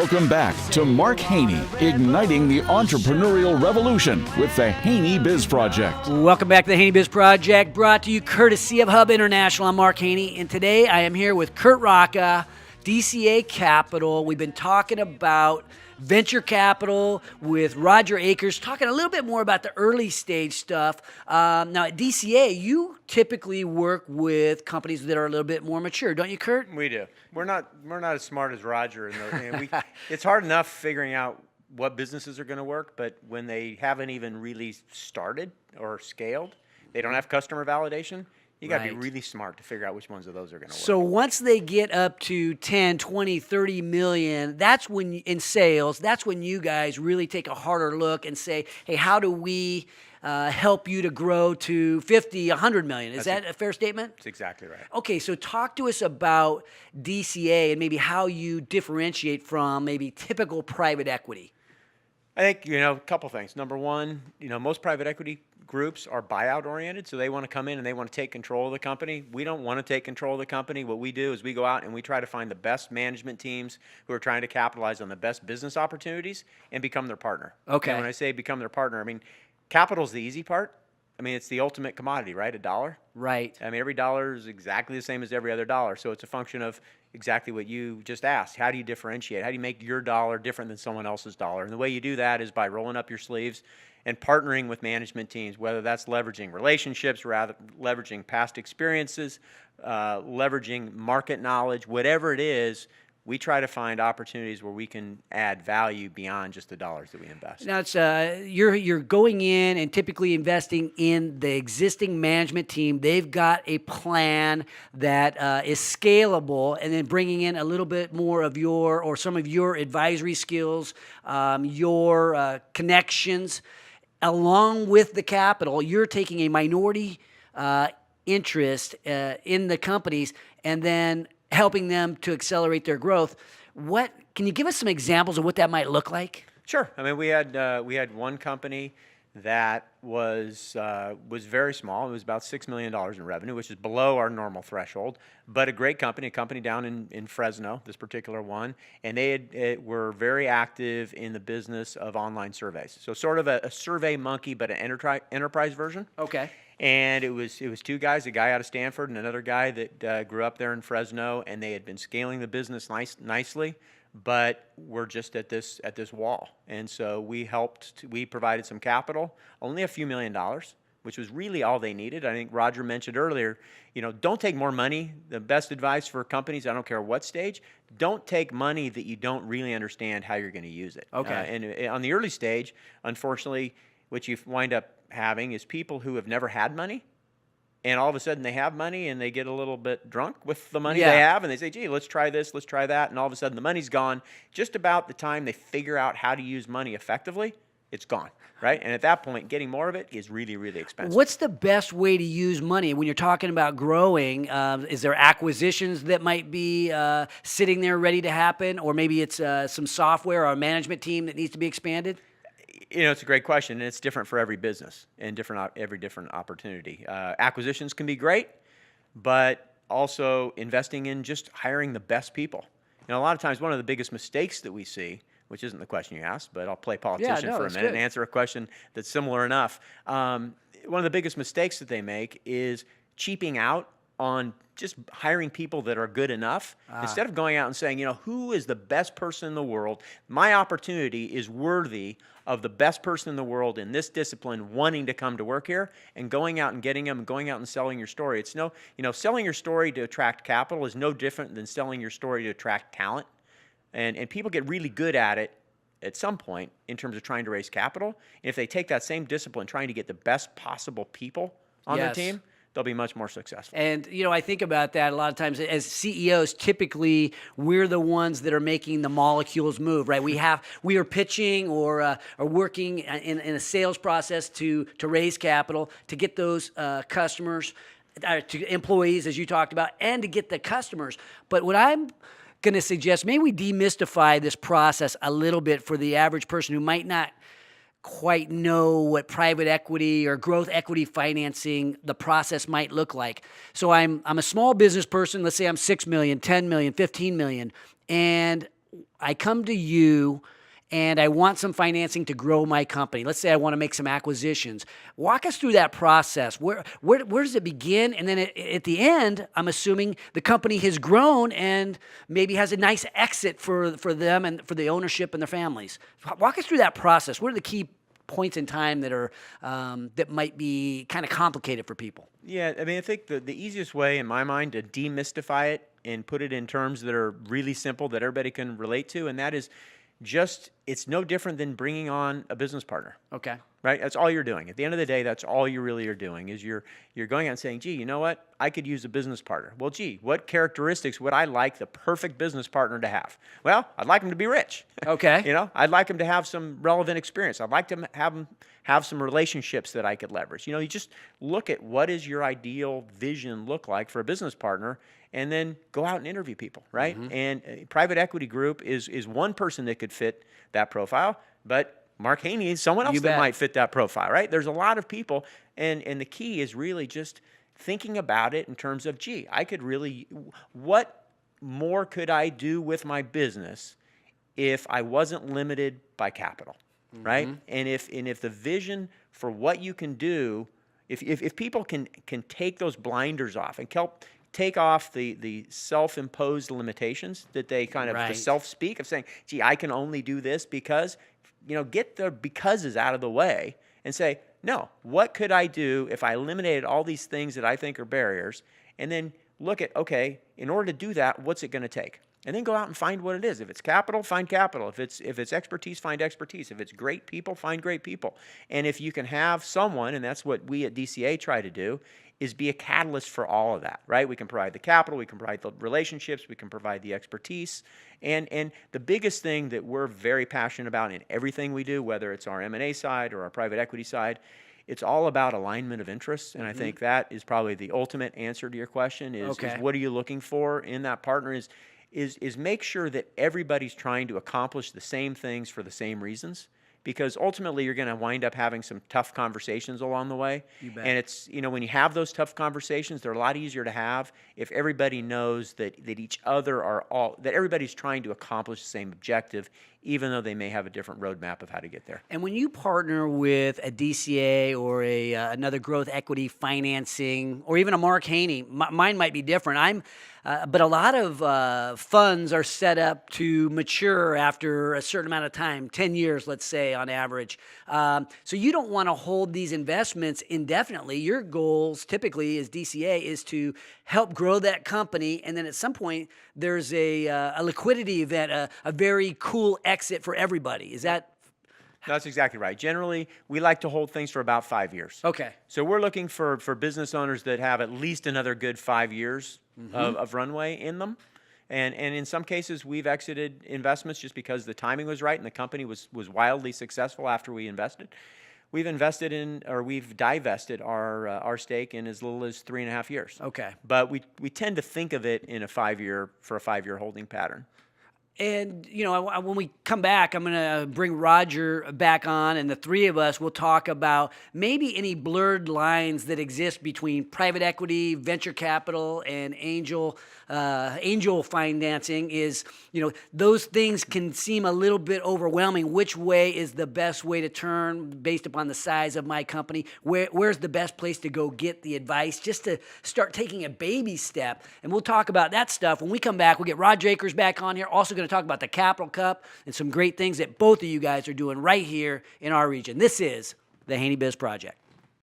Welcome back to Mark Haney, igniting the entrepreneurial revolution with the Haney Biz Project. Welcome back to the Haney Biz Project, brought to you courtesy of Hub International. I'm Mark Haney, and today I am here with Curt Rocca, DCA Capital. We've been talking about venture capital with Roger Akers, talking a little bit more about the early stage stuff. Now at DCA, you typically work with companies that are a little bit more mature, don't you, Curt? We do. We're not as smart as Roger. It's hard enough figuring out what businesses are going to work, but when they haven't even really started or scaled, they don't have customer validation. You got to be really smart to figure out which ones of those are going to work. So once they get up to 10, 20, 30 million, that's when in sales, that's when you guys really take a harder look and say, hey, how do we help you to grow to 50, 100 million? Is that a fair statement? That's exactly right. Okay, so talk to us about DCA and maybe how you differentiate from maybe typical private equity. I think, a couple things. Number one, most private equity groups are buyout oriented, so they want to come in and they want to take control of the company. We don't want to take control of the company. What we do is we go out and we try to find the best management teams who are trying to capitalize on the best business opportunities and become their partner. Okay. And when I say become their partner, capital's the easy part. It's the ultimate commodity, right? A dollar. Right. Every dollar is exactly the same as every other dollar. So it's a function of exactly what you just asked. How do you differentiate? How do you make your dollar different than someone else's dollar? And the way you do that is by rolling up your sleeves and partnering with management teams, whether that's leveraging relationships, rather leveraging past experiences, leveraging market knowledge, whatever it is. We try to find opportunities where we can add value beyond just the dollars that we invest. Now, it's you're going in and typically investing in the existing management team. They've got a plan that is scalable, and then bringing in a little bit more of some of your advisory skills, your connections, along with the capital. You're taking a minority interest in the companies, and then helping them to accelerate their growth. Can you give us some examples of what that might look like? Sure. We had one company that was very small. It was about $6 million in revenue, which is below our normal threshold, but a great company, a company down in Fresno, this particular one, and they were very active in the business of online surveys. So sort of a survey monkey, but an enterprise version. Okay. And it was two guys, a guy out of Stanford and another guy that grew up there in Fresno, and they had been scaling the business nicely, but we're just at this wall. And so we provided some capital, only a few $1 million, which was really all they needed. I think Roger mentioned earlier, don't take more money. The best advice for companies, I don't care what stage, don't take money that you don't really understand how you're going to use it. Okay. And on the early stage, unfortunately, what you wind up having is people who have never had money, and all of a sudden they have money and they get a little bit drunk with the money they have, and they say, gee, let's try this, let's try that, and all of a sudden the money's gone. Just about the time they figure out how to use money effectively, it's gone, right? And at that point, getting more of it is really, really expensive. What's the best way to use money when you're talking about growing? Is there acquisitions that might be sitting there ready to happen, or maybe it's some software or a management team that needs to be expanded? It's a great question, and it's different for every business and every different opportunity. Acquisitions can be great, but also investing in just hiring the best people. A lot of times one of the biggest mistakes that we see, which isn't the question you asked, but I'll play politician for a minute and answer a question that's similar enough. One of the biggest mistakes that they make is cheaping out on just hiring people that are good enough. Instead of going out and saying, who is the best person in the world? My opportunity is worthy of the best person in the world in this discipline wanting to come to work here, and going out and getting them and going out and selling your story. It's selling your story to attract capital is no different than selling your story to attract talent. And people get really good at it at some point in terms of trying to raise capital. And if they take that same discipline, trying to get the best possible people on their team, they'll be much more successful. And, I think about that a lot of times. As CEOs, typically, we're the ones that are making the molecules move, right? We are pitching or are working in a sales process to raise capital, to get those customers, to employees, as you talked about, and to get the customers. But what I'm going to suggest, maybe we demystify this process a little bit for the average person who might not quite know what private equity or growth equity financing, the process might look like. So I'm a small business person. Let's say I'm 6 million, 10 million, 15 million. And I come to you and I want some financing to grow my company. Let's say I want to make some acquisitions. Walk us through that process. Where does it begin? And then at the end, I'm assuming the company has grown and maybe has a nice exit for them and for the ownership and their families. Walk us through that process. What are the key points in time that are that might be kind of complicated for people? Yeah, I mean, I think the easiest way in my mind to demystify it and put it in terms that are really simple that everybody can relate to, and that is just, it's no different than bringing on a business partner. Okay. Right? That's all you're doing. At the end of the day, that's all you really are doing is you're going out and saying, gee, you know what? I could use a business partner. Well, gee, what characteristics would I like the perfect business partner to have? Well, I'd like them to be rich. Okay. You know, I'd like them to have some relevant experience. I'd like to have them have some relationships that I could leverage. You know, you just look at what is your ideal vision look like for a business partner, and then go out and interview people, right? Mm-hmm. And a private equity group is one person that could fit that profile, but Mark Haney is someone else that might fit that profile, right? There's a lot of people, and the key is really just thinking about it in terms of, gee, I could really, what more could I do with my business if I wasn't limited by capital, right? And if the vision for what you can do, if people can take those blinders off and take off the self-imposed limitations that they kind of the self-speak of saying, gee, I can only do this because, you know, get the becauses out of the way and say, no, what could I do if I eliminated all these things that I think are barriers, and then look at, okay, in order to do that, what's it going to take? And then go out and find what it is. If it's capital, find capital. If it's expertise, find expertise. If it's great people, find great people. And if you can have someone, and that's what we at DCA try to do, is be a catalyst for all of that, right? We can provide the capital, we can provide the relationships, we can provide the expertise. And the biggest thing that we're very passionate about in everything we do, whether it's our M&A side or our private equity side, it's all about alignment of interests. And I think that is probably the ultimate answer to your question is what are you looking for in that partner is make sure that everybody's trying to accomplish the same things for the same reasons. Because ultimately, you're going to wind up having some tough conversations along the way. You bet. And it's, you know, when you have those tough conversations, they're a lot easier to have if everybody knows that that everybody's trying to accomplish the same objective, even though they may have a different roadmap of how to get there. And when you partner with a DCA or another growth equity financing, or even a Mark Haney, mine might be different. But a lot of funds are set up to mature after a certain amount of time, 10 years, let's say, on average. So you don't want to hold these investments indefinitely. Your goals typically as DCA is to help grow that company, and then at some point there's a liquidity event, a very cool exit for everybody. Is that? That's exactly right. Generally, we like to hold things for about 5 years. Okay. So we're looking for business owners that have at least another good 5 years of runway in them. And in some cases, we've exited investments just because the timing was right and the company was wildly successful after we invested. We've invested in, or we've divested our stake in as little as 3.5 years. Okay. But we tend to think of it in a 5-year holding pattern. And, you know, when we come back, I'm going to bring Roger back on, and the three of us will talk about maybe any blurred lines that exist between private equity, venture capital, and angel financing. Is, you know, those things can seem a little bit overwhelming. Which way is the best way to turn based upon the size of my company? Where's the best place to go get the advice just to start taking a baby step? And we'll talk about that stuff. When we come back, we'll get Roger Akers back on here. Also going to talk about the Capital Cup and some great things that both of you guys are doing right here in our region. This is the Haney Biz Project.